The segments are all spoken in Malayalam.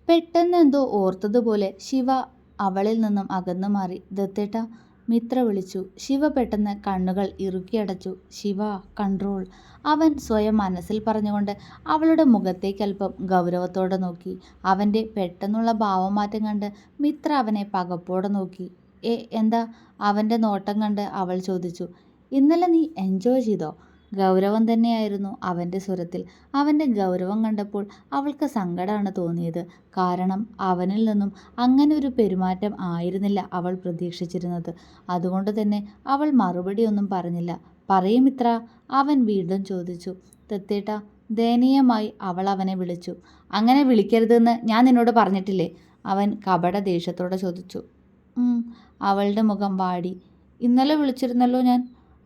പെട്ടെന്ന് എന്തോ ഓർത്തതുപോലെ ശിവ അവളിൽ നിന്നും അകന്നു മാറി. ദത്തേട്ടാ, മിത്ര വിളിച്ചു. ശിവ പെട്ടെന്ന് കണ്ണുകൾ ഇറുക്കിയടച്ചു. ശിവ, കൺട്രോൾ, അവൻ സ്വയം മനസ്സിൽ പറഞ്ഞുകൊണ്ട് അവളുടെ മുഖത്തേക്ക് അല്പം ഗൗരവത്തോടെ നോക്കി. അവൻ്റെ പെട്ടെന്നുള്ള ഭാവമാറ്റം കണ്ട് മിത്ര അവനെ പകപ്പോടെ നോക്കി. എന്താ? അവൻ്റെ നോട്ടം കണ്ട് അവൾ ചോദിച്ചു. ഇന്നലെ നീ എൻജോയ് ചെയ്തോ? ഗൗരവം തന്നെയായിരുന്നു അവൻ്റെ സ്വരത്തിൽ. അവൻ്റെ ഗൗരവം കണ്ടപ്പോൾ അവൾക്ക് സങ്കടമാണ് തോന്നിയത്. കാരണം അവനിൽ നിന്നും അങ്ങനെ ഒരു പെരുമാറ്റം ആയിരുന്നില്ല അവൾ പ്രതീക്ഷിച്ചിരുന്നത്. അതുകൊണ്ട് തന്നെ അവൾ മറുപടിയൊന്നും പറഞ്ഞില്ല. പറയും മിത്ര, അവൻ വീണ്ടും ചോദിച്ചു. ദത്തേട്ടാ, ദയനീയമായി അവൾ അവനെ വിളിച്ചു. അങ്ങനെ വിളിക്കരുതെന്ന് ഞാൻ നിന്നോട് പറഞ്ഞിട്ടില്ലേ? അവൻ കപട ദേഷ്യത്തോടെ ചോദിച്ചു. അവളുടെ മുഖം വാടി. ഇന്നലെ വിളിച്ചിരുന്നല്ലോ ഞാൻ,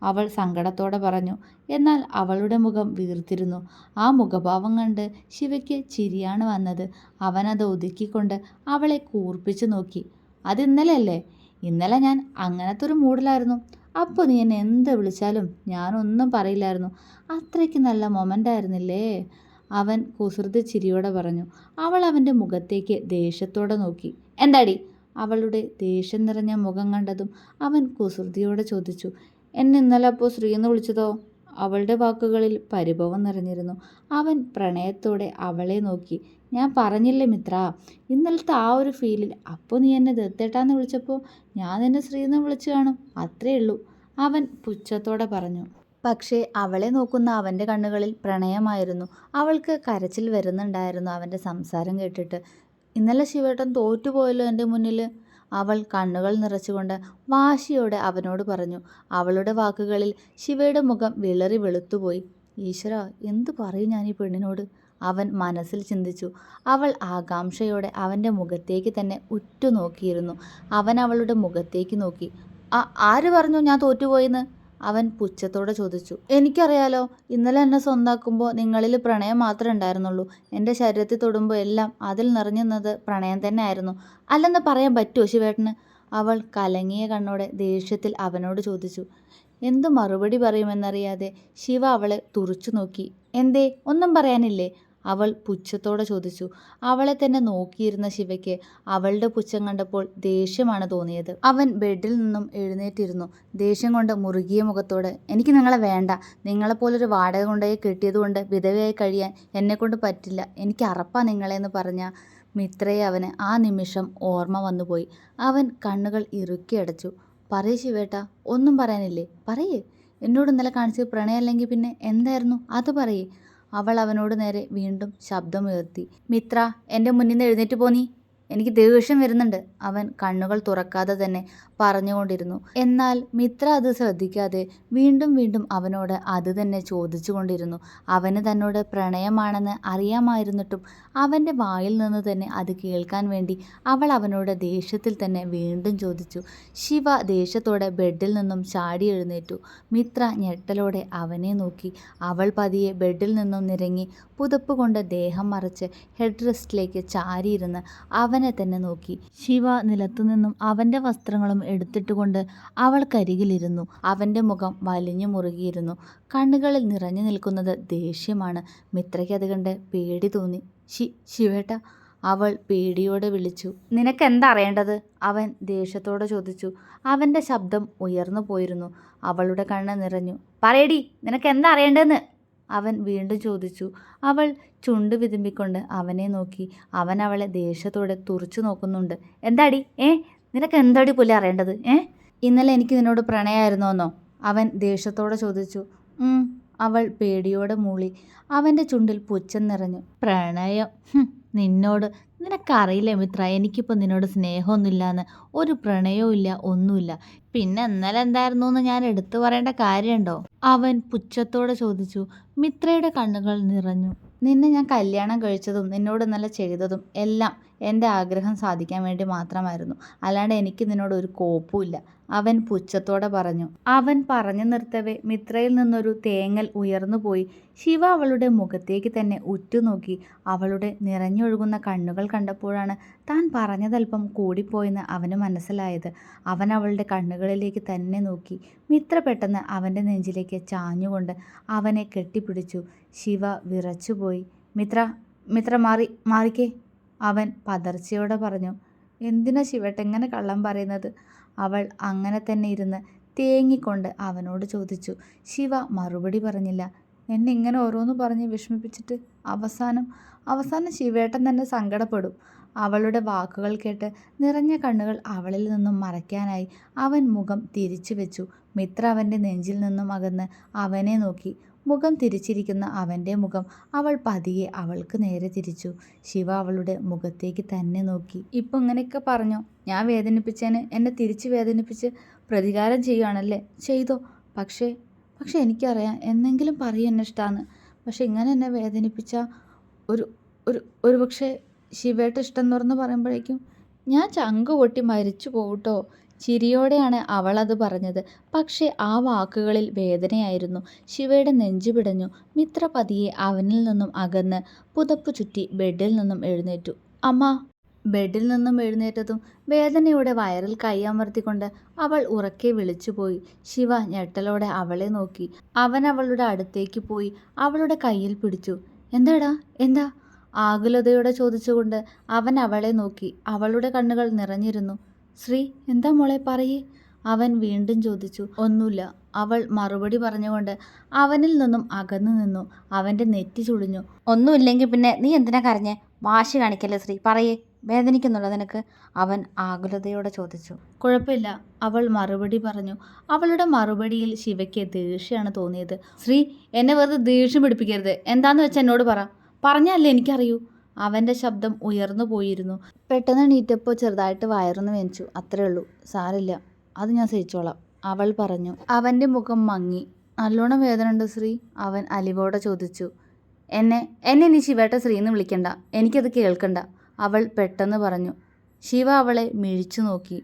അവൾ സങ്കടത്തോടെ പറഞ്ഞു. എന്നാൽ അവളുടെ മുഖം വീർത്തിരുന്നു. ആ മുഖഭാവം കണ്ട് ശിവയ്ക്ക് ചിരിയാണ് വന്നത്. അവനത് ഒതുക്കിക്കൊണ്ട് അവളെ കൂർപ്പിച്ചു നോക്കി. അത് ഇന്നലെയല്ലേ? ഇന്നലെ ഞാൻ അങ്ങനത്തെ ഒരു മൂഡിലായിരുന്നു. അപ്പോൾ നീ എന്നെ എന്ത് വിളിച്ചാലും ഞാനൊന്നും പറയില്ലായിരുന്നു. അത്രയ്ക്ക് നല്ല മൊമെൻ്റ് ആയിരുന്നില്ലേ? അവൻ കുസൃതി ചിരിയോടെ പറഞ്ഞു. അവൾ അവൻ്റെ മുഖത്തേക്ക് ദേഷ്യത്തോടെ നോക്കി. എന്താടി? അവളുടെ ദേഷ്യം നിറഞ്ഞ മുഖം കണ്ടതും അവൻ കുസൃതിയോടെ ചോദിച്ചു. എന്നെ ഇന്നലെ അപ്പോൾ ശ്രീന്ന് വിളിച്ചതോ? അവളുടെ വാക്കുകളിൽ പരിഭവം നിറഞ്ഞിരുന്നു. അവൻ പ്രണയത്തോടെ അവളെ നോക്കി. ഞാൻ പറഞ്ഞില്ലേ മിത്ര, ഇന്നലത്തെ ആ ഒരു ഫീലിൽ. അപ്പോൾ നീ എന്നെ ദത്തേട്ടാന്ന് വിളിച്ചപ്പോൾ ഞാൻ നിന്നെ ശ്രീന്ന് വിളിച്ചു കാണും, അത്രേ ഉള്ളൂ, അവൻ പുച്ഛത്തോടെ പറഞ്ഞു. പക്ഷേ അവളെ നോക്കുന്ന അവൻ്റെ കണ്ണുകളിൽ പ്രണയമായിരുന്നു. അവൾക്ക് കരച്ചിൽ വരുന്നുണ്ടായിരുന്നു അവൻ്റെ സംസാരം കേട്ടിട്ട്. ഇന്നലെ ശിവേട്ടൻ തോറ്റുപോയല്ലോ എൻ്റെ മുന്നിൽ, അവൾ കണ്ണുകൾ നിറച്ചുകൊണ്ട് വാശിയോടെ അവനോട് പറഞ്ഞു. അവളുടെ വാക്കുകളിൽ ശിവയുടെ മുഖം വിളറി വെളുത്തുപോയി. ഈശ്വര, എന്തു പറയും ഞാൻ ഈ പെണ്ണിനോട്, അവൻ മനസ്സിൽ ചിന്തിച്ചു. അവൾ ആകാംക്ഷയോടെ അവൻ്റെ മുഖത്തേക്ക് തന്നെ ഉറ്റുനോക്കിയിരുന്നു. അവൻ അവളുടെ മുഖത്തേക്ക് നോക്കി. ആര് പറഞ്ഞു ഞാൻ തോറ്റുപോയെന്ന്? അവൻ പുച്ഛത്തോടെ ചോദിച്ചു. എനിക്കറിയാലോ, ഇന്നലെ എന്നെ സ്വന്താക്കുമ്പോൾ നിങ്ങളിൽ പ്രണയം മാത്രമേ ഉണ്ടായിരുന്നുള്ളൂ. എൻ്റെ ശരീരത്തിൽ തൊടുമ്പോൾ എല്ലാം അതിൽ നിറഞ്ഞു നിന്നത് പ്രണയം തന്നെ ആയിരുന്നു. അല്ലെന്ന് പറയാൻ പറ്റുമോ ശിവേട്ടന്? അവൾ കലങ്ങിയ കണ്ണോടെ ദേഷ്യത്തിൽ അവനോട് ചോദിച്ചു. എന്തു മറുപടി പറയുമെന്നറിയാതെ ശിവ അവളെ തുറിച്ചു നോക്കി. എന്തേ, ഒന്നും പറയാനില്ലേ? അവൾ പുച്ഛത്തോടെ ചോദിച്ചു. അവളെ തന്നെ നോക്കിയിരുന്ന ശിവയ്ക്ക് അവളുടെ പുച്ഛം കണ്ടപ്പോൾ ദേഷ്യമാണ് തോന്നിയത്. അവൻ ബെഡിൽ നിന്നും എഴുന്നേറ്റിരുന്നു. ദേഷ്യം കൊണ്ട് മുറുകിയ മുഖത്തോടെ. എനിക്ക് നിങ്ങളെ വേണ്ട. നിങ്ങളെപ്പോലൊരു വാടക കൊണ്ടുപോയി കിട്ടിയതുകൊണ്ട് വിധവയായി കഴിയാൻ എന്നെക്കൊണ്ട് പറ്റില്ല. എനിക്ക് അറപ്പാ നിങ്ങളെന്ന് പറഞ്ഞ മിത്രയെ അവന് ആ നിമിഷം ഓർമ്മ വന്നുപോയി. അവൻ കണ്ണുകൾ ഇറുക്കി അടച്ചു. പറയ് ശിവേട്ടാ, ഒന്നും പറയാനില്ലേ? പറയേ. എന്നോട് ഇന്നലെ കാണിച്ചത് പ്രണയമല്ലെങ്കിൽ പിന്നെ എന്തായിരുന്നു? അത് പറയേ. അവൾ അവനോട് നേരെ വീണ്ടും ശബ്ദമുയർത്തി. മിത്ര, എൻ്റെ മുന്നിൽ നിന്ന് എഴുന്നേറ്റ് പോന്നീ, എനിക്ക് ദേഷ്യം വരുന്നുണ്ട്, അവൻ കണ്ണുകൾ തുറക്കാതെ തന്നെ പറഞ്ഞുകൊണ്ടിരുന്നു. എന്നാൽ മിത്ര അത് ശ്രദ്ധിക്കാതെ വീണ്ടും വീണ്ടും അവനോട് അത് തന്നെ ചോദിച്ചു കൊണ്ടിരുന്നു. അവന് തന്നോട് പ്രണയമാണെന്ന് അറിയാമായിരുന്നിട്ടും അവൻ്റെ വായിൽ നിന്ന് തന്നെ അത് കേൾക്കാൻ വേണ്ടി അവൾ അവനോട് ദേഷ്യത്തിൽ തന്നെ വീണ്ടും ചോദിച്ചു. ശിവ ദേഷ്യത്തോടെ ബെഡിൽ നിന്നും ചാടി എഴുന്നേറ്റു. മിത്ര ഞെട്ടലോടെ അവനെ നോക്കി. അവൾ പതിയെ ബെഡിൽ നിന്നും നിരങ്ങി പുതപ്പ് കൊണ്ട് ദേഹം മറച്ച് ഹെഡ് റെസ്റ്റിലേക്ക് ചാരിയിരുന്ന് അവനെ തന്നെ നോക്കി. ശിവ നിലത്തുനിന്നും അവൻ്റെ വസ്ത്രങ്ങളും എടുത്തിട്ടുകൊണ്ട് അവൾക്കരികിലിരുന്നു. അവൻ്റെ മുഖം വലിഞ്ഞു മുറുകിയിരുന്നു. കണ്ണുകളിൽ നിറഞ്ഞു നിൽക്കുന്നത് ദേഷ്യമാണ്. മിത്രയ്ക്ക് അത് കണ്ട് പേടി തോന്നി. ശിവേട്ട, അവൾ പേടിയോടെ വിളിച്ചു. നിനക്കെന്താ അറിയേണ്ടത്? അവൻ ദേഷ്യത്തോടെ ചോദിച്ചു. അവൻ്റെ ശബ്ദം ഉയർന്നു പോയിരുന്നു. അവളുടെ കണ്ണ് നിറഞ്ഞു. പറയടി, നിനക്കെന്താ അറിയേണ്ടതെന്ന്? അവൻ വീണ്ടും ചോദിച്ചു. അവൾ ചുണ്ട് വിതുമ്പിക്കൊണ്ട് അവനെ നോക്കി. അവൻ അവളെ ദേഷ്യത്തോടെ തുറച്ചു നോക്കുന്നുണ്ട്. എന്താടി? നിനക്ക് എന്താടി പോലെ അറിയേണ്ടത്? ഇന്നലെ എനിക്ക് നിന്നോട് പ്രണയമായിരുന്നോന്നോ? അവൻ ദേഷ്യത്തോടെ ചോദിച്ചു. അവൾ പേടിയോടെ മൂളി. അവൻ്റെ ചുണ്ടിൽ പുച്ഛം നിറഞ്ഞു. പ്രണയം? നിന്നോട് നിനക്കറിയില്ലേ മിത്ര, എനിക്കിപ്പോൾ നിന്നോട് സ്നേഹമൊന്നുമില്ലാന്ന്. ഒരു പ്രണയവും ഇല്ല, ഒന്നുമില്ല. പിന്നെ ഇന്നലെ എന്തായിരുന്നു എന്ന് ഞാൻ എടുത്തു പറയേണ്ട കാര്യമുണ്ടോ? അവൻ പുച്ഛത്തോടെ ചോദിച്ചു. മിത്രയുടെ കണ്ണുകൾ നിറഞ്ഞു. നിന്നെ ഞാൻ കല്യാണം കഴിച്ചതും നിന്നോട് ഇന്നലെ ചെയ്തതും എല്ലാം എൻ്റെ ആഗ്രഹം സാധിക്കാൻ വേണ്ടി മാത്രമായിരുന്നു. അല്ലാണ്ട് എനിക്ക് നിന്നോട് ഒരു കോപ്പുമില്ല, അവൻ പുച്ഛത്തോടെ പറഞ്ഞു. അവൻ പറഞ്ഞു നിർത്തവേ മിത്രയിൽ നിന്നൊരു തേങ്ങൽ ഉയർന്നുപോയി. ശിവ അവളുടെ മുഖത്തേക്ക് തന്നെ ഉറ്റുനോക്കി. അവളുടെ നിറഞ്ഞൊഴുകുന്ന കണ്ണുകൾ കണ്ടപ്പോഴാണ് താൻ പറഞ്ഞതല്പം കൂടിപ്പോയെന്ന് അവന് മനസ്സിലായത്. അവൻ അവളുടെ കണ്ണുകളിലേക്ക് തന്നെ നോക്കി. മിത്ര പെട്ടെന്ന് അവൻ്റെ നെഞ്ചിലേക്ക് ചാഞ്ഞുകൊണ്ട് അവനെ കെട്ടിപ്പിടിച്ചു. ശിവ വിറച്ചുപോയി. മിത്ര മാറിക്കേ, അവൻ പതർച്ചയോടെ പറഞ്ഞു. എന്തിനാ ശിവേട്ട ഇങ്ങനെ കള്ളം പറയുന്നത്? അവൾ അങ്ങനെ തന്നെ ഇരുന്ന് തേങ്ങിക്കൊണ്ട് അവനോട് ചോദിച്ചു. ശിവ മറുപടി പറഞ്ഞില്ല. എന്നെ ഇങ്ങനെ ഓരോന്ന് പറഞ്ഞ് വിഷമിപ്പിച്ചിട്ട് അവസാനം ശിവേട്ടൻ തന്നെ സങ്കടപ്പെടും. അവളുടെ വാക്കുകൾ കേട്ട് നിറഞ്ഞ കണ്ണുകൾ അവളിൽ നിന്നും മറയ്ക്കാനായി അവൻ മുഖം തിരിച്ചു വെച്ചു. മിത്ര അവൻ്റെ നെഞ്ചിൽ നിന്നും അകന്ന് അവനെ നോക്കി. മുഖം തിരിച്ചിരിക്കുന്ന അവൻ്റെ മുഖം അവൾ പതിയെ അവൾക്ക് നേരെ തിരിച്ചു. ശിവ അവളുടെ മുഖത്തേക്ക് തന്നെ നോക്കി. ഇപ്പം ഇങ്ങനെയൊക്കെ പറഞ്ഞോ? ഞാൻ വേദനിപ്പിച്ചതിന് എന്നെ തിരിച്ച് വേദനിപ്പിച്ച് പ്രതികാരം ചെയ്യുകയാണല്ലേ? ചെയ്തോ. പക്ഷേ എനിക്കറിയാം എന്നെങ്കിലും പറയും എന്നെ ഇഷ്ടമാണ്. പക്ഷെ ഇങ്ങനെ എന്നെ വേദനിപ്പിച്ചാൽ ഒരു പക്ഷേ ശിവേട്ട ഇഷ്ടം തുറന്ന് പറയുമ്പോഴേക്കും ഞാൻ ചങ്ക് പൊട്ടി മരിച്ചു പോകട്ടോ. ചിരിയോടെയാണ് അവളത് പറഞ്ഞത്. പക്ഷേ ആ വാക്കുകളിൽ വേദനയായിരുന്നു. ശിവയുടെ നെഞ്ചു പിടഞ്ഞു. മിത്ര പതിയെ അവനിൽ നിന്നും അകന്ന് പുതപ്പ് ചുറ്റി ബെഡിൽ നിന്നും എഴുന്നേറ്റു. അമ്മ. ബെഡിൽ നിന്നും എഴുന്നേറ്റതും വേദനയോടെ വയറിൽ കൈയമർത്തിക്കൊണ്ട് അവൾ ഉറക്കെ വിളിച്ചുപോയി. ശിവ ഞെട്ടലോടെ അവളെ നോക്കി. അവൻ അവളുടെ അടുത്തേക്ക് പോയി അവളുടെ കയ്യിൽ പിടിച്ചു. എന്താടാ എന്താ? ആകുലതയോടെ ചോദിച്ചുകൊണ്ട് അവൻ അവളെ നോക്കി. അവളുടെ കണ്ണുകൾ നിറഞ്ഞിരുന്നു. ശ്രീ, എന്താ മോളെ പറയേ? അവൻ വീണ്ടും ചോദിച്ചു. ഒന്നുമില്ല, അവൾ മറുപടി പറഞ്ഞുകൊണ്ട് അവനിൽ നിന്നും അകന്നു നിന്നു. അവൻ്റെ നെറ്റി ചുളിഞ്ഞു. ഒന്നുമില്ലെങ്കിൽ പിന്നെ നീ എന്തിനാ കരഞ്ഞേ? വാശി കാണിക്കല്ലേ ശ്രീ, പറയേ. വേദനിക്കുന്നുണ്ടോ നിനക്ക്? അവൻ ആകുലതയോടെ ചോദിച്ചു. കുഴപ്പമില്ല, അവൾ മറുപടി പറഞ്ഞു. അവളുടെ മറുപടിയിൽ ശിവയ്ക്ക് ദേഷ്യമാണ് തോന്നിയത്. ശ്രീ, എന്നെ വെറുതെ ദേഷ്യം പിടിപ്പിക്കരുത്. എന്താന്ന് വെച്ചാൽ എന്നോട് പറഞ്ഞാലേ എനിക്കറിയൂ. അവൻ്റെ ശബ്ദം ഉയർന്നു പോയിരുന്നു. പെട്ടെന്ന് എണീറ്റപ്പോൾ ചെറുതായിട്ട് വയറൊന്ന് വേനിച്ചു, അത്രേ ഉള്ളൂ. സാരില്ല, അത് ഞാൻ സഹിച്ചോളാം, അവൾ പറഞ്ഞു. അവൻ്റെ മുഖം മങ്ങി. നല്ലോണം വേദന ഉണ്ട് ശ്രീ? അവൻ അലിവോടെ ചോദിച്ചു. എന്നെ നീ ശിവേട്ട ശ്രീന്ന് വിളിക്കണ്ട, എനിക്കത് കേൾക്കണ്ട, അവൾ പെട്ടെന്ന് പറഞ്ഞു. ശിവ അവളെ മിഴിച്ചു നോക്കി.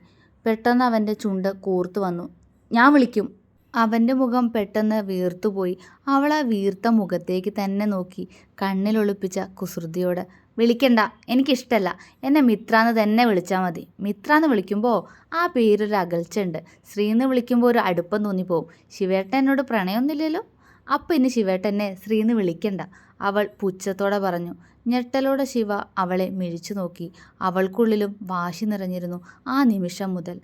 പെട്ടെന്ന് അവൻ്റെ ചുണ്ട് കൂർത്തു വന്നു. ഞാൻ വിളിക്കും. അവൻ്റെ മുഖം പെട്ടെന്ന് വീർത്തുപോയി. അവൾ ആ വീർത്ത മുഖത്തേക്ക് തന്നെ നോക്കി, കണ്ണിലൊളിപ്പിച്ച കുസൃതിയോട്. വിളിക്കണ്ട, എനിക്കിഷ്ടല്ല. എന്നെ മിത്രാന്ന് തന്നെ വിളിച്ചാൽ മതി. മിത്രാന്ന് വിളിക്കുമ്പോൾ ആ പേരൊരു അകൽച്ചുണ്ട്. ശ്രീന്ന് വിളിക്കുമ്പോൾ ഒരു അടുപ്പം തോന്നിപ്പോവും. ശിവേട്ടൻ എന്നോട് പ്രണയമൊന്നുമില്ലല്ലോ. അപ്പം ഇനി ശിവേട്ടനെ ശ്രീന്ന് വിളിക്കണ്ട, അവൾ പുച്ഛത്തോടെ പറഞ്ഞു. ഞെട്ടലോടെ ശിവ അവളെ മിഴിച്ചു നോക്കി. അവൾക്കുള്ളിലും വാശി നിറഞ്ഞിരുന്നു. ആ നിമിഷം മുതൽ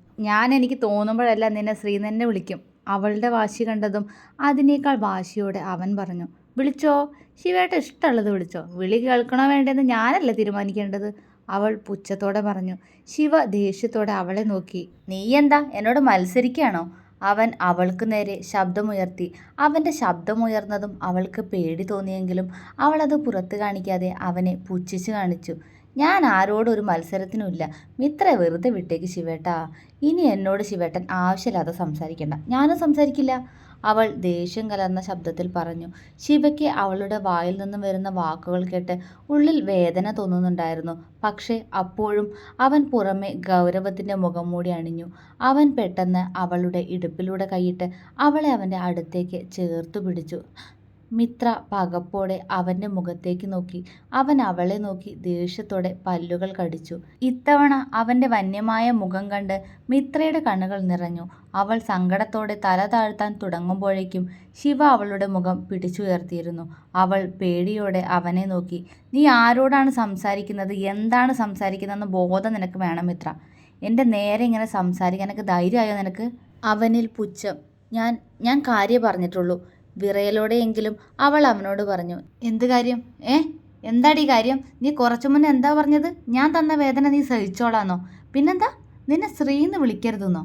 എനിക്ക് തോന്നുമ്പോഴല്ല നിന്നെ ശ്രീന്ന് തന്നെ വിളിക്കും. അവളുടെ വാശി കണ്ടതും അതിനേക്കാൾ വാശിയോടെ അവൻ പറഞ്ഞു. വിളിച്ചോ, ശിവേട്ട ഇഷ്ടമുള്ളത് വിളിച്ചോ. വിളി കേൾക്കണോ വേണ്ടെന്ന് ഞാനല്ല തീരുമാനിക്കേണ്ടത്, അവൾ പുച്ഛത്തോടെ പറഞ്ഞു. ശിവ ദേഷ്യത്തോടെ അവളെ നോക്കി. നീ എന്താ എന്നോട് മത്സരിക്കുകയാണോ? അവൻ അവൾക്ക് നേരെ ശബ്ദമുയർത്തി. അവൻ്റെ ശബ്ദമുയർന്നതും അവൾക്ക് പേടി തോന്നിയെങ്കിലും അവളത് പുറത്ത് കാണിക്കാതെ അവനെ പുച്ഛിച്ച് കാണിച്ചു. ഞാൻ ആരോടും ഒരു മത്സരത്തിനുമില്ല. മിത്ര വെറുതെ വിട്ടേക്ക് ശിവേട്ടാ. ഇനി എന്നോട് ശിവേട്ടൻ ആവശ്യമില്ലാതെ സംസാരിക്കണ്ട. ഞാനും സംസാരിക്കില്ല, അവൾ ദേഷ്യം കലർന്ന ശബ്ദത്തിൽ പറഞ്ഞു. ശിവയ്ക്ക് അവളുടെ വായിൽ നിന്നും വരുന്ന വാക്കുകൾ കേട്ട് ഉള്ളിൽ വേദന തോന്നുന്നുണ്ടായിരുന്നു. പക്ഷേ അപ്പോഴും അവൻ പുറമെ ഗൗരവത്തിൻ്റെ മുഖം മൂടി അണിഞ്ഞു. അവൻ പെട്ടെന്ന് അവളുടെ ഇടുപ്പിലൂടെ കൈയിട്ട് അവളെ അവൻ്റെ അടുത്തേക്ക് ചേർത്തു പിടിച്ചു. മിത്ര പകപ്പോടെ അവൻ്റെ മുഖത്തേക്ക് നോക്കി. അവൻ അവളെ നോക്കി ദേഷ്യത്തോടെ പല്ലുകൾ കടിച്ചു. ഇത്തവണ അവൻ്റെ വന്യമായ മുഖം കണ്ട് മിത്രയുടെ കണ്ണുകൾ നിറഞ്ഞു. അവൾ സങ്കടത്തോടെ തല താഴ്ത്താൻ തുടങ്ങുമ്പോഴേക്കും ശിവ അവളുടെ മുഖം പിടിച്ചുയർത്തിയിരുന്നു. അവൾ പേടിയോടെ അവനെ നോക്കി. നീ ആരോടാണ് സംസാരിക്കുന്നത്? എന്താണ് സംസാരിക്കുന്നതെന്ന് ബോധം നിനക്ക് വേണം മിത്ര. എൻ്റെ നേരെ ഇങ്ങനെ സംസാരിക്കാൻ എനിക്ക് ധൈര്യമായോ നിനക്ക്? അവനിൽ പുച്ഛം. ഞാൻ കാര്യം പറഞ്ഞിട്ടുള്ളൂ, വിറയലോടെയെങ്കിലും അവൾ അവനോട് പറഞ്ഞു. എന്ത് കാര്യം? എന്താടി കാര്യം? നീ കുറച്ചു മുന്നേ എന്താ പറഞ്ഞത്? ഞാൻ തന്ന വേദന നീ സഹിച്ചോളാന്നോ? പിന്നെന്താ? നിന്നെ ശ്രീന്ന് വിളിക്കരുതെന്നോ?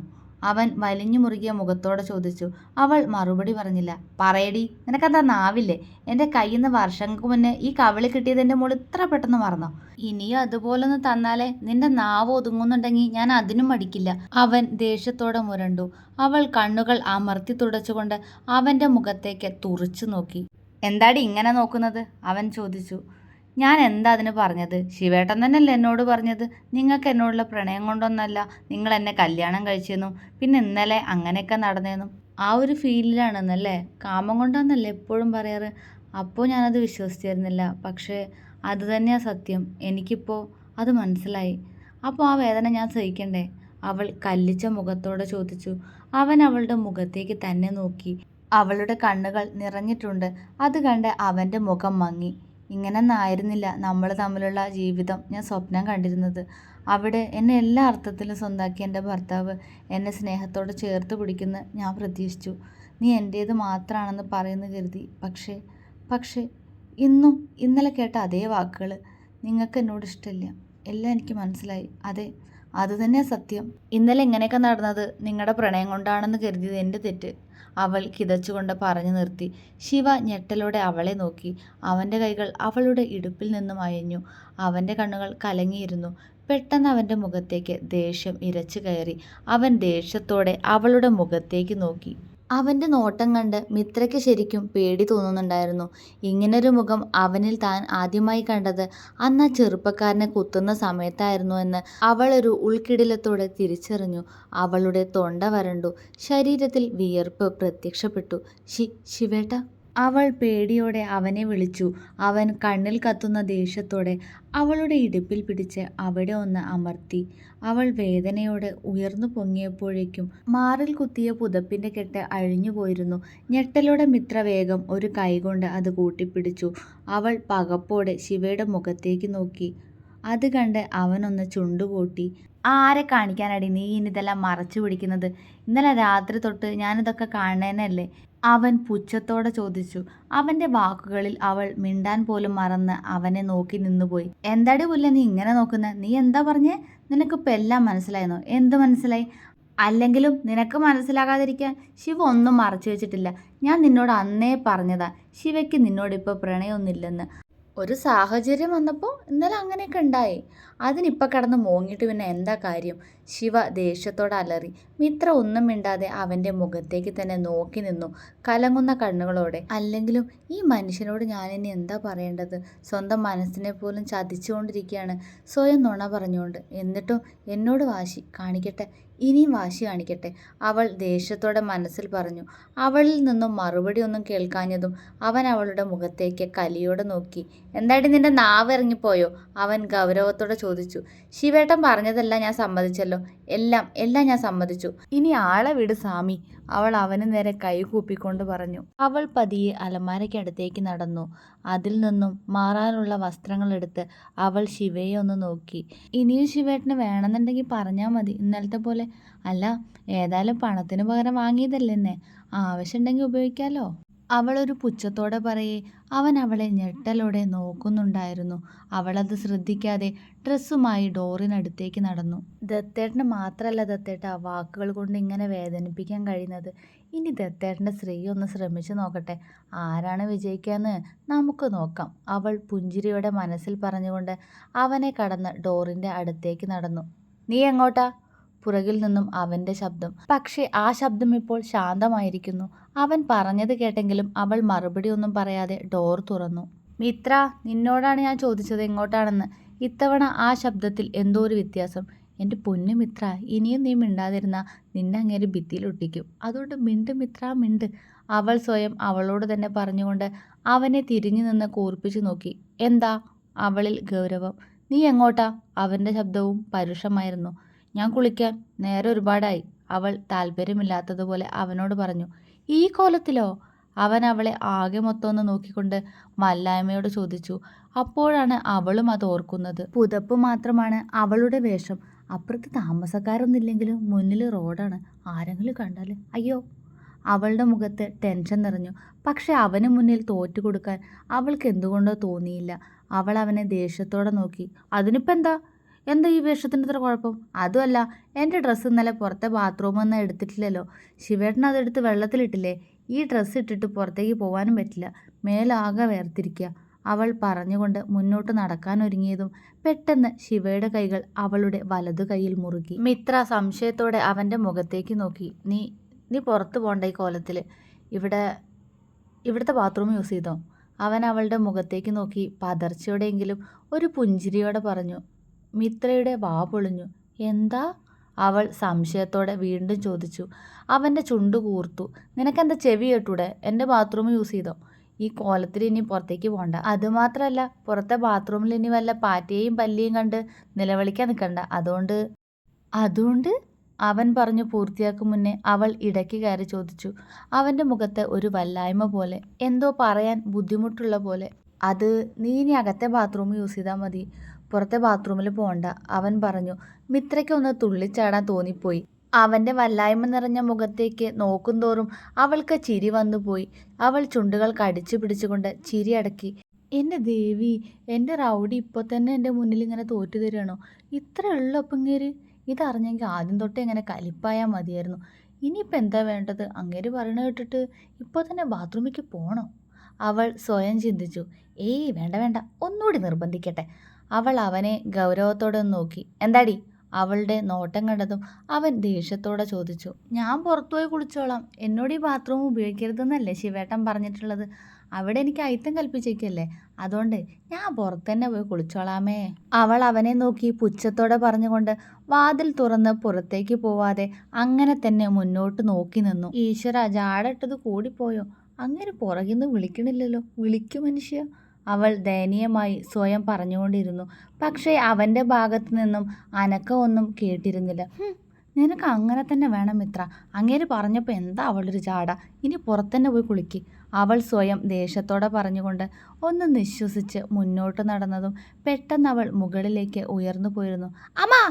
അവൻ വലിഞ്ഞു മുറുകിയ മുഖത്തോടെ ചോദിച്ചു. അവൾ മറുപടി പറഞ്ഞില്ല. പറയടി, നിനക്കെന്താ നാവില്ലേ? എൻ്റെ കയ്യിൽ നിന്ന് വർഷങ്ങൾക്ക് മുന്നേ ഈ കവിളി കിട്ടിയത് എൻ്റെ മോൾ ഇത്ര പെട്ടെന്ന് മറന്നോ? ഇനിയും അതുപോലൊന്ന് തന്നാലേ നിന്റെ നാവ് ഒതുങ്ങുന്നുണ്ടെങ്കിൽ ഞാൻ അതിനും മടിക്കില്ല, അവൻ ദേഷ്യത്തോടെ മുരണ്ടു. അവൾ കണ്ണുകൾ അമർത്തി തുടച്ചുകൊണ്ട് അവൻ്റെ മുഖത്തേക്ക് തുറിച്ചു നോക്കി. എന്താടി ഇങ്ങനെ നോക്കുന്നത്? അവൻ ചോദിച്ചു. ഞാൻ എന്താ അതിന് പറഞ്ഞത്? ശിവേട്ടൻ തന്നെയല്ലേ എന്നോട് പറഞ്ഞത് നിങ്ങൾക്ക് എന്നോടുള്ള പ്രണയം കൊണ്ടൊന്നല്ല നിങ്ങൾ എന്നെ കല്യാണം കഴിച്ചെന്നും പിന്നെ ഇന്നലെ അങ്ങനെയൊക്കെ നടന്നേന്നും. ആ ഒരു ഫീലിലാണെന്നല്ലേ? കാമം കൊണ്ടാണെന്നല്ലേ എപ്പോഴും പറയാറ്? അപ്പോൾ ഞാനത് വിശ്വസിച്ചിരുന്നില്ല. പക്ഷേ അത് തന്നെയാണ് സത്യം. എനിക്കിപ്പോൾ അത് മനസ്സിലായി. അപ്പോൾ ആ വേദന ഞാൻ സഹിക്കണ്ടേ? അവൾ കല്ലിച്ച മുഖത്തോടെ ചോദിച്ചു. അവൻ അവളുടെ മുഖത്തേക്ക് തന്നെ നോക്കി. അവളുടെ കണ്ണുകൾ നിറഞ്ഞിട്ടുണ്ട്. അത് കണ്ട് അവൻ്റെ മുഖം മങ്ങി. ഇങ്ങനെയൊന്നും ആയിരുന്നില്ല നമ്മൾ തമ്മിലുള്ള ജീവിതം ഞാൻ സ്വപ്നം കണ്ടിരുന്നത്. അവിടെ എന്നെ എല്ലാ അർത്ഥത്തിലും സ്വന്താക്കിയ എൻ്റെ ഭർത്താവ് എന്നെ സ്നേഹത്തോടെ ചേർത്ത് പിടിക്കുന്ന ഞാൻ പ്രതീക്ഷിച്ചു. നീ എൻ്റേത് മാത്രമാണെന്ന് പറയുന്നു കരുതി. പക്ഷേ ഇന്നും ഇന്നലെ കേട്ട അതേ വാക്കുകൾ. നിങ്ങൾക്ക് എന്നോട് ഇഷ്ടമില്ല. എല്ലാം എനിക്ക് മനസ്സിലായി. അതെ, അതുതന്നെയാ സത്യം. ഇന്നലെ ഇങ്ങനെയൊക്കെ നടന്നത് നിങ്ങളുടെ പ്രണയം കൊണ്ടാണെന്ന് കരുതിയത് എൻ്റെ തെറ്റ്, അവൾ കിതച്ചുകൊണ്ട് പറഞ്ഞു നിർത്തി. ശിവ ഞെട്ടലോടെ അവളെ നോക്കി. അവൻ്റെ കൈകൾ അവളുടെ ഇടുപ്പിൽ നിന്നും അയഞ്ഞു. അവൻ്റെ കണ്ണുകൾ കലങ്ങിയിരുന്നു. പെട്ടെന്ന് അവൻ്റെ മുഖത്തേക്ക് ദേഷ്യം ഇരച്ചു കയറി. അവൻ ദേഷ്യത്തോടെ അവളുടെ മുഖത്തേക്ക് നോക്കി. അവൻ്റെ നോട്ടം കണ്ട് മിത്രയ്ക്ക് ശരിക്കും പേടി തോന്നുന്നുണ്ടായിരുന്നു. ഇങ്ങനൊരു മുഖം അവനിൽ താൻ ആദ്യമായി കണ്ടത് അന്ന് ആ ചെറുപ്പക്കാരനെ കുത്തുന്ന സമയത്തായിരുന്നു എന്ന് അവളൊരു ഉൾക്കിടിലത്തോടെ തിരിച്ചറിഞ്ഞു. അവളുടെ തൊണ്ട വരണ്ടു. ശരീരത്തിൽ വിയർപ്പ് പ്രത്യക്ഷപ്പെട്ടു. ശിവേട്ട, അവൾ പേടിയോടെ അവനെ വിളിച്ചു. അവൻ കണ്ണിൽ കത്തുന്ന ദേഷ്യത്തോടെ അവളുടെ ഇടുപ്പിൽ പിടിച്ച് അവിടെ ഒന്ന് അമർത്തി. അവൾ വേദനയോടെ ഉയർന്നു പൊങ്ങിയപ്പോഴേക്കും മാറിൽ കുത്തിയ പുതപ്പിൻ്റെ കെട്ട് അഴിഞ്ഞു പോയിരുന്നു. ഞെട്ടലോടെ മിത്ര വേഗം ഒരു കൈകൊണ്ട് അത് കൂട്ടിപ്പിടിച്ചു. അവൾ പകപ്പോടെ ശിവയുടെ മുഖത്തേക്ക് നോക്കി. അത് കണ്ട് അവനൊന്ന് ചുണ്ടുപൊട്ടി. ആരെ കാണിക്കാനടി നീ ഇനിതെല്ലാം മറച്ചു പിടിക്കുന്നത്? ഇന്നലെ രാത്രി തൊട്ട് ഞാനിതൊക്കെ കാണേനല്ലേ? അവൻ പുച്ഛത്തോടെ ചോദിച്ചു. അവൻ്റെ വാക്കുകളിൽ അവൾ മിണ്ടാൻ പോലും മറന്ന് അവനെ നോക്കി നിന്നുപോയി. എന്താടി പുല്ല നീ ഇങ്ങനെ നോക്കുന്നത്? നീ എന്താ പറഞ്ഞേ? നിനക്കിപ്പോൾ എല്ലാം മനസ്സിലായെന്നോ? എന്ത് മനസ്സിലായി? അല്ലെങ്കിലും നിനക്ക് മനസ്സിലാകാതിരിക്കാൻ ശിവ ഒന്നും മറച്ചു വെച്ചിട്ടില്ല. ഞാൻ നിന്നോട് അന്നേ പറഞ്ഞതാ ശിവയ്ക്ക് നിന്നോടിപ്പോൾ പ്രണയമൊന്നുമില്ലെന്ന്. ഒരു സാഹചര്യം വന്നപ്പോൾ ഇന്നലെ അങ്ങനെയൊക്കെ ഉണ്ടായി. അതിനിപ്പോൾ കിടന്ന് മോങ്ങിയിട്ട് പിന്നെ എന്താ കാര്യം? ശിവ ദേഷ്യത്തോടെ അലറി. മിത്ര ഒന്നും മിണ്ടാതെ അവൻ്റെ മുഖത്തേക്ക് തന്നെ നോക്കി നിന്നു, കലങ്ങുന്ന കണ്ണുകളോടെ. അല്ലെങ്കിലും ഈ മനുഷ്യനോട് ഞാനിനി എന്താ പറയേണ്ടത്? സ്വന്തം മനസ്സിനെ പോലും ചതിച്ചുകൊണ്ടിരിക്കുകയാണ്, സ്വയം നുണ പറഞ്ഞുകൊണ്ട്. എന്നിട്ടും എന്നോട് വാശി കാണിക്കട്ടെ, ഇനിയും വാശി കാണിക്കട്ടെ, അവൾ ദേഷ്യത്തോടെ മനസ്സിൽ പറഞ്ഞു. അവളിൽ നിന്നും മറുപടി ഒന്നും കേൾക്കാഞ്ഞതും അവൻ അവളുടെ മുഖത്തേക്ക് കലിയോടെ നോക്കി. എന്താടി നിന്റെ നാവ് ഇറങ്ങിപ്പോയോ? അവൻ ഗൗരവത്തോടെ ചോദിച്ചു. ശിവേട്ടൻ പറഞ്ഞതെല്ലാം ഞാൻ സമ്മതിച്ചല്ലോ. എല്ലാം ഞാൻ സമ്മതിച്ചു. ഇനി ആളെ വിട് സാമി, അവൾ അവന് നേരെ കൈ കൂപ്പിക്കൊണ്ട് പറഞ്ഞു. അവൾ പതിയെ അലമാരയ്ക്കടുത്തേക്ക് നടന്നു. അതിൽ നിന്നും മാറാനുള്ള വസ്ത്രങ്ങളെടുത്ത് അവൾ ശിവയെ ഒന്ന് നോക്കി. ഇനിയും ശിവേട്ടന് വേണമെന്നുണ്ടെങ്കിൽ പറഞ്ഞാൽ മതി, ഇന്നലത്തെ പോലെ. അല്ല, ഏതായാലും പണത്തിന് പകരം വാങ്ങിയതല്ലേ എന്നെ, ആവശ്യമുണ്ടെങ്കിൽ ഉപയോഗിക്കാമല്ലോ. അവളൊരു പുച്ഛത്തോടെ പറയേ. അവൻ അവളെ ഞെട്ടലോടെ നോക്കുന്നുണ്ടായിരുന്നു. അവളത് ശ്രദ്ധിക്കാതെ ഡ്രസ്സുമായി ഡോറിനടുത്തേക്ക് നടന്നു. ദത്തേട്ടന് മാത്രമല്ല ദത്തേട്ട വാക്കുകൾ കൊണ്ട് ഇങ്ങനെ വേദനിപ്പിക്കാൻ കഴിയുന്നത്. ഇനി ദത്തേട്ടൻ്റെ സ്ത്രീ ഒന്ന് ശ്രമിച്ചു നോക്കട്ടെ, ആരാണ് വിജയിക്കാന്ന് നമുക്ക് നോക്കാം, അവൾ പുഞ്ചിരിയോടെ മനസ്സിൽ പറഞ്ഞുകൊണ്ട് അവനെ കടന്ന് ഡോറിൻ്റെ അടുത്തേക്ക് നടന്നു. നീ എങ്ങോട്ടാ? പുറകിൽ നിന്നും അവൻ്റെ ശബ്ദം. പക്ഷേ ആ ശബ്ദം ഇപ്പോൾ ശാന്തമായിരിക്കുന്നു. അവൻ പറഞ്ഞത് കേട്ടെങ്കിലും അവൾ മറുപടി ഒന്നും പറയാതെ ഡോർ തുറന്നു. മിത്ര, നിന്നോടാണ് ഞാൻ ചോദിച്ചത് എങ്ങോട്ടാണെന്ന്. ഇത്തവണ ആ ശബ്ദത്തിൽ എന്തോ ഒരു വ്യത്യാസം. എൻ്റെ പൊന്നു മിത്ര, ഇനിയും നീ മിണ്ടാതിരുന്ന നിന്നെ അങ്ങേര് ഭിത്തിയിലൊട്ടിക്കും. അതുകൊണ്ട് മിണ്ട് മിത്ര, മിണ്ട്, അവൾ സ്വയം അവളോട് തന്നെ പറഞ്ഞുകൊണ്ട് അവനെ തിരിഞ്ഞു നിന്ന് കൂർപ്പിച്ചു നോക്കി. എന്താ? അവളിൽ ഗൗരവം. നീ എങ്ങോട്ടാ? അവൻ്റെ ശബ്ദവും പരുഷമായിരുന്നു. ഞാൻ കുളിക്കാൻ, നേരെ ഒരുപാടായി, അവൾ താല്പര്യമില്ലാത്തതുപോലെ അവനോട് പറഞ്ഞു. ഈ കോലത്തിലോ? അവൻ അവളെ ആകെ മൊത്തം ഒന്ന് നോക്കിക്കൊണ്ട് മല്ലായ്മയോട് ചോദിച്ചു. അപ്പോഴാണ് അവളും അത് ഓർക്കുന്നത്. പുതപ്പ് മാത്രമാണ് അവളുടെ വേഷം. അപ്പുറത്ത് താമസക്കാരൊന്നുമില്ലെങ്കിലും മുന്നിൽ റോഡാണ്. ആരെങ്കിലും കണ്ടാൽ അയ്യോ. അവളുടെ മുഖത്ത് ടെൻഷൻ നിറഞ്ഞു. പക്ഷെ അവന് മുന്നിൽ തോറ്റു കൊടുക്കാൻ അവൾക്ക് എന്തുകൊണ്ടോ തോന്നിയില്ല. അവൾ അവനെ ദേഷ്യത്തോടെ നോക്കി. അതിനിപ്പോൾ എന്താ ഈ വേഷത്തിൻ്റെ ഇത്ര കുഴപ്പം? അതുമല്ല, എൻ്റെ ഡ്രസ്സ് ഇന്നലെ പുറത്തെ ബാത്റൂമിൽ നിന്ന് എടുത്തിട്ടില്ലല്ലോ. ശിവേട്ടൻ അതെടുത്ത് വെള്ളത്തിലിട്ടില്ലേ? ഈ ഡ്രസ്സ് ഇട്ടിട്ട് പുറത്തേക്ക് പോകാനും പറ്റില്ല, മേലാകെ വേർതിരിക്കുക, അവൾ പറഞ്ഞുകൊണ്ട് മുന്നോട്ട് നടക്കാനൊരുങ്ങിയതും പെട്ടെന്ന് ശിവയുടെ കൈകൾ അവളുടെ വലതു കൈയിൽ മുറുകി. മിത്ര സംശയത്തോടെ അവൻ്റെ മുഖത്തേക്ക് നോക്കി. നീ പുറത്ത് പോണ്ട ഈ കോലത്തിൽ? ഇവിടുത്തെ ബാത്റൂം യൂസ് ചെയ്തോ? അവൻ അവളുടെ മുഖത്തേക്ക് നോക്കി പതർച്ചയോടെയെങ്കിലും ഒരു പുഞ്ചിരിയോടെ പറഞ്ഞു. മിത്രയുടെ വാ പൊളിഞ്ഞു. എന്താ? അവൾ സംശയത്തോടെ വീണ്ടും ചോദിച്ചു. അവൻ്റെ ചുണ്ടു കൂർത്തു. നിനക്കെന്താ ചെവി കേട്ടൂടെ? എൻ്റെ ബാത്റൂം യൂസ് ചെയ്തോ? ഈ കോലത്തിൽ ഇനി പുറത്തേക്ക് പോകണ്ട. അതുമാത്രമല്ല, പുറത്തെ ബാത്റൂമിൽ ഇനി വല്ല പാറ്റയെയും പല്ലിയും കണ്ട് നിലവിളിക്കാൻ നിൽക്കണ്ട. അതുകൊണ്ട് അവൻ പറഞ്ഞു പൂർത്തിയാക്കും മുന്നേ അവൾ ഇടയ്ക്ക് കയറി ചോദിച്ചു. അവൻ്റെ മുഖത്ത് ഒരു വല്ലായ്മ പോലെ, എന്തോ പറയാൻ ബുദ്ധിമുട്ടുള്ള പോലെ. അത് നീ ഇനി അകത്തെ ബാത്റൂം യൂസ് ചെയ്താൽ മതി, പുറത്തെ ബാത്റൂമിൽ പോകണ്ട, അവൻ പറഞ്ഞു. മിത്രയ്ക്ക് ഒന്ന് തുള്ളിച്ചാടാൻ തോന്നിപ്പോയി. അവൻ്റെ വല്ലായ്മ നിറഞ്ഞ മുഖത്തേക്ക് നോക്കുന്തോറും അവൾക്ക് ചിരി വന്നുപോയി. അവൾ ചുണ്ടുകൾ കടിച്ചു പിടിച്ചുകൊണ്ട് ചിരി അടക്കി. എൻ്റെ ദേവി, എൻ്റെ റൗഡി ഇപ്പോൾ തന്നെ എൻ്റെ മുന്നിൽ ഇങ്ങനെ തോറ്റു തരികയാണോ? ഇത്ര ഉള്ളപ്പം ഇങ്ങേര് ഇതറിഞ്ഞെങ്കിൽ ആദ്യം തൊട്ടേ ഇങ്ങനെ കലിപ്പായാൽ മതിയായിരുന്നു. ഇനിയിപ്പോൾ എന്താ വേണ്ടത്? അങ്ങേര് പറയണ കേട്ടിട്ട് ഇപ്പോൾ തന്നെ ബാത്റൂമിലേക്ക് പോകണോ? അവൾ സ്വയം ചിന്തിച്ചു. ഏയ് വേണ്ട വേണ്ട, ഒന്നുകൂടി നിർബന്ധിക്കട്ടെ. അവൾ അവനെ ഗൗരവത്തോടെ ഒന്ന് നോക്കി. എന്താടി? അവളുടെ നോട്ടം കണ്ടതും അവൻ ദേഷ്യത്തോടെ ചോദിച്ചു. ഞാൻ പുറത്തുപോയി കുളിച്ചോളാം, എന്നോട് ഈ ബാത്റൂം ഉപയോഗിക്കരുതെന്നല്ലേ ശിവേട്ടൻ പറഞ്ഞിട്ടുള്ളത്? അവിടെ എനിക്ക് അയിത്തം കൽപ്പിച്ചേക്കല്ലേ, അതുകൊണ്ട് ഞാൻ പുറത്തുതന്നെ പോയി കുളിച്ചോളാമേ. അവൾ അവനെ നോക്കി പുച്ഛത്തോടെ പറഞ്ഞുകൊണ്ട് വാതിൽ തുറന്ന് പുറത്തേക്ക് പോവാതെ അങ്ങനെ തന്നെ മുന്നോട്ട് നോക്കി നിന്നു. ഈശ്വര, ജാടയിട്ടത് കൂടിപ്പോയോ? അങ്ങനെ പുറകിന്ന് വിളിക്കണില്ലല്ലോ, വിളിക്കു മനുഷ്യ, അവൾ ദയനീയമായി സ്വയം പറഞ്ഞുകൊണ്ടിരുന്നു. പക്ഷേ അവൻ്റെ ഭാഗത്തു നിന്നും അനക്കമൊന്നും കേട്ടിരുന്നില്ല. നിനക്ക് അങ്ങനെ തന്നെ വേണം മിത്ര, അങ്ങേര് പറഞ്ഞപ്പോൾ എന്താ അവളൊരു ജാട, ഇനി പുറത്തന്നെ പോയി കുളിക്ക്, അവൾ സ്വയം ദേഷ്യത്തോടെ പറഞ്ഞുകൊണ്ട് ഒന്ന് നിശ്വസിച്ച് മുന്നോട്ട് നടന്നതും പെട്ടെന്ന് അവൾ മുകളിലേക്ക് ഉയർന്നു പോയിരുന്നു. അമ്മാ!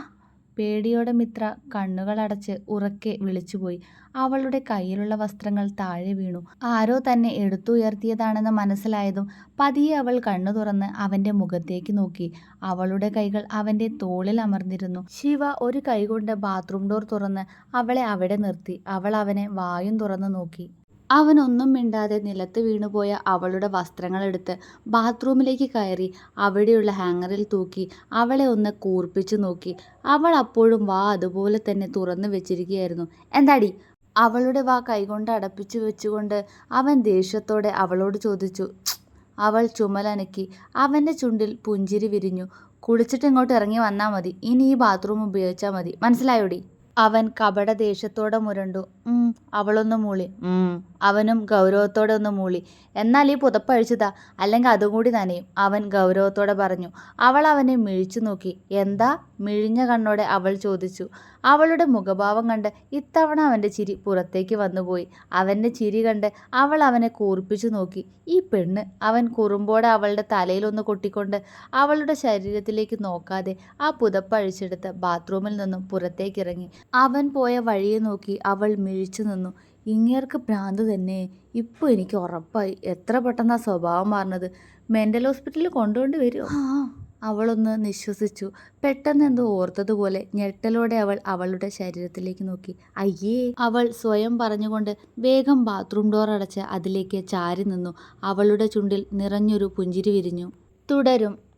പേടിയോടെ മിത്ര കണ്ണുകളടച്ച് ഉറക്കെ വിളിച്ചുപോയി. അവളുടെ കയ്യിലുള്ള വസ്ത്രങ്ങൾ താഴെ വീണു. ആരോ തന്നെ എടുത്തുയർത്തിയതാണെന്ന് മനസ്സിലായതും പതിയെ അവൾ കണ്ണു തുറന്ന് അവൻ്റെ മുഖത്തേക്ക് നോക്കി. അവളുടെ കൈകൾ അവൻ്റെ തോളിൽ അമർന്നിരുന്നു. ശിവ ഒരു കൈകൊണ്ട് ബാത്റൂം ഡോർ തുറന്ന് അവളെ അവിടെ നിർത്തി. അവൾ അവനെ വായും തുറന്നു നോക്കി. അവനൊന്നും മിണ്ടാതെ നിലത്ത് വീണുപോയ അവളുടെ വസ്ത്രങ്ങളെടുത്ത് ബാത്റൂമിലേക്ക് കയറി അവിടെയുള്ള ഹാങ്ങറിൽ തൂക്കി അവളെ ഒന്ന് കൂർപ്പിച്ചു നോക്കി. അവൾ അപ്പോഴും വാ അതുപോലെ തന്നെ തുറന്നു വെച്ചിരിക്കുകയായിരുന്നു. എന്താടി? അവളുടെ വാ കൈകൊണ്ട് അടപ്പിച്ചു വെച്ചുകൊണ്ട് അവൻ ദേഷ്യത്തോടെ അവളോട് ചോദിച്ചു. അവൾ ചുമലനക്കി. അവൻ്റെ ചുണ്ടിൽ പുഞ്ചിരി വിരിഞ്ഞു. കുളിച്ചിട്ട് ഇങ്ങോട്ട് ഇറങ്ങി വന്നാൽ മതി, ഇനി ഈ ബാത്റൂം ഉപയോഗിച്ചാൽ മതി, മനസ്സിലായോടി? അവൻ കപട ദേഷ്യത്തോടെ മുരണ്ടു. അവളൊന്ന് മൂളി. അവനും ഗൗരവത്തോടെ ഒന്ന് മൂളി. എന്നാൽ ഈ പുതപ്പഴിച്ചതാ, അല്ലെങ്കിൽ അതും കൂടി നനയും, അവൻ ഗൗരവത്തോടെ പറഞ്ഞു. അവൾ അവനെ മിഴിച്ചു നോക്കി. എന്താ? മിഴിഞ്ഞ കണ്ണോടെ അവൾ ചോദിച്ചു. അവളുടെ മുഖഭാവം കണ്ട് ഇത്തവണ അവൻ്റെ ചിരി പുറത്തേക്ക് വന്നുപോയി. അവൻ്റെ ചിരി കണ്ട് അവൾ അവനെ കൂർപ്പിച്ചു നോക്കി. ഈ പെണ്ണ്, അവൻ കുറുമ്പോടെ അവളുടെ തലയിലൊന്ന് കൊട്ടിക്കൊണ്ട് അവളുടെ ശരീരത്തിലേക്ക് നോക്കാതെ ആ പുതപ്പഴിച്ചെടുത്ത് ബാത്റൂമിൽ നിന്നും പുറത്തേക്കിറങ്ങി. അവൻ പോയ വഴിയെ നോക്കി അവൾ മിഴിച്ചു നിന്നു. ഇങ്ങേർക്ക് ഭ്രാന്ത് തന്നെ, ഇപ്പോൾ എനിക്ക് ഉറപ്പായി. എത്ര പെട്ടെന്ന് ആ സ്വഭാവം മാറുന്നത്. മെൻ്റൽ ഹോസ്പിറ്റലിൽ കൊണ്ടുകൊണ്ട് വരുമോ? അവളൊന്ന് നിശ്വസിച്ചു. പെട്ടെന്ന് എന്തോ ഓർത്തതുപോലെ ഞെട്ടലോടെ അവൾ അവളുടെ ശരീരത്തിലേക്ക് നോക്കി. അയ്യേ, അവൾ സ്വയം പറഞ്ഞുകൊണ്ട് വേഗം ബാത്റൂം ഡോർ അടച്ച് അതിലേക്ക് ചാരി നിന്നു. അവളുടെ ചുണ്ടിൽ നിറഞ്ഞൊരു പുഞ്ചിരി വിരിഞ്ഞു. തുടരും.